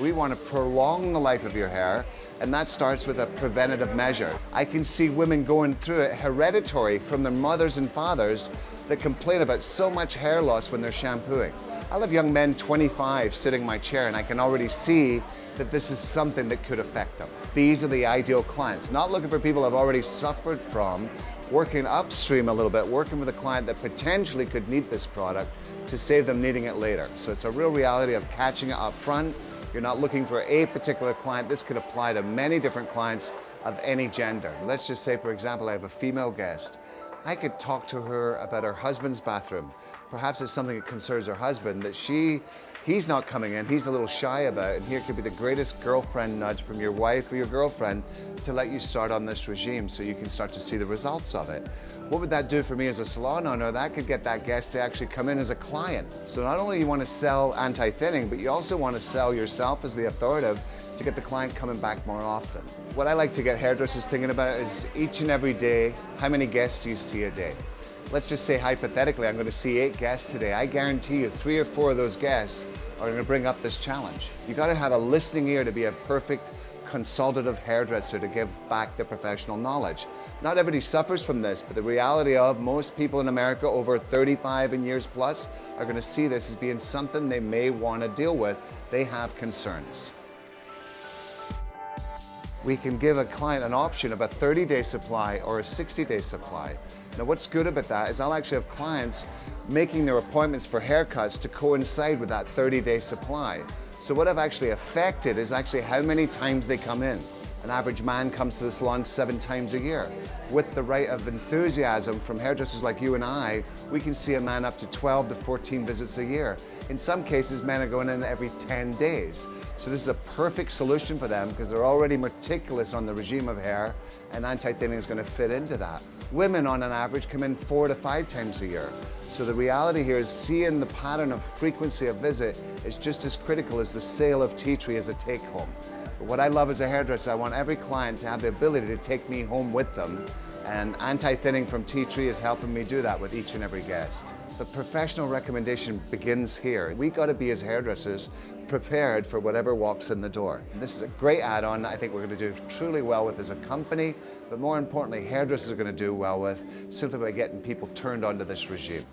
We want to prolong the life of your hair, and that starts with a preventative measure. I can see women going through it hereditary from their mothers and fathers that complain about so much hair loss when they're shampooing. I'll have young men 25 sitting in my chair, and I can already see that this is something that could affect them. These are the ideal clients, not looking for people who have already suffered from, working upstream a little bit, working with a client that potentially could need this product to save them needing it later. So it's a real reality of catching it up front. You're not looking for a particular client. This could apply to many different clients of any gender. Let's just say, for example, I have a female guest. I could talk to her about her husband's bathroom. Perhaps it's something that concerns her husband that he's not coming in, he's a little shy about, and here could be the greatest girlfriend nudge from your wife or your girlfriend to let you start on this regime so you can start to see the results of it. What would that do for me as a salon owner? That could get that guest to actually come in as a client. So not only you want to sell anti-thinning, but you also want to sell yourself as the authoritative to get the client coming back more often. What I like to get hairdressers thinking about is each and every day, how many guests do you see a day? Let's just say hypothetically, I'm going to see 8 guests today. I guarantee you 3 or 4 of those guests are going to bring up this challenge. You got to have a listening ear to be a perfect consultative hairdresser to give back the professional knowledge. Not everybody suffers from this, but the reality of most people in America over 35 and years plus are going to see this as being something they may want to deal with. They have concerns. We can give a client an option of a 30-day supply or a 60-day supply. Now what's good about that is I'll actually have clients making their appointments for haircuts to coincide with that 30-day supply. So what I've actually affected is actually how many times they come in. An average man comes to the salon 7 times a year. With the right of enthusiasm from hairdressers like you and I, we can see a man up to 12 to 14 visits a year. In some cases, men are going in every 10 days. So this is a perfect solution for them because they're already meticulous on the regime of hair, and anti-thinning is going to fit into that. Women on an average come in 4 to 5 times a year. So the reality here is seeing the pattern of frequency of visit is just as critical as the sale of tea tree as a take home. But what I love as a hairdresser, I want every client to have the ability to take me home with them, and anti-thinning from tea tree is helping me do that with each and every guest. The professional recommendation begins here. We got to be, as hairdressers, prepared for whatever walks in the door. And this is a great add-on I think we're going to do truly well with as a company, but more importantly, hairdressers are going to do well with simply by getting people turned onto this regime.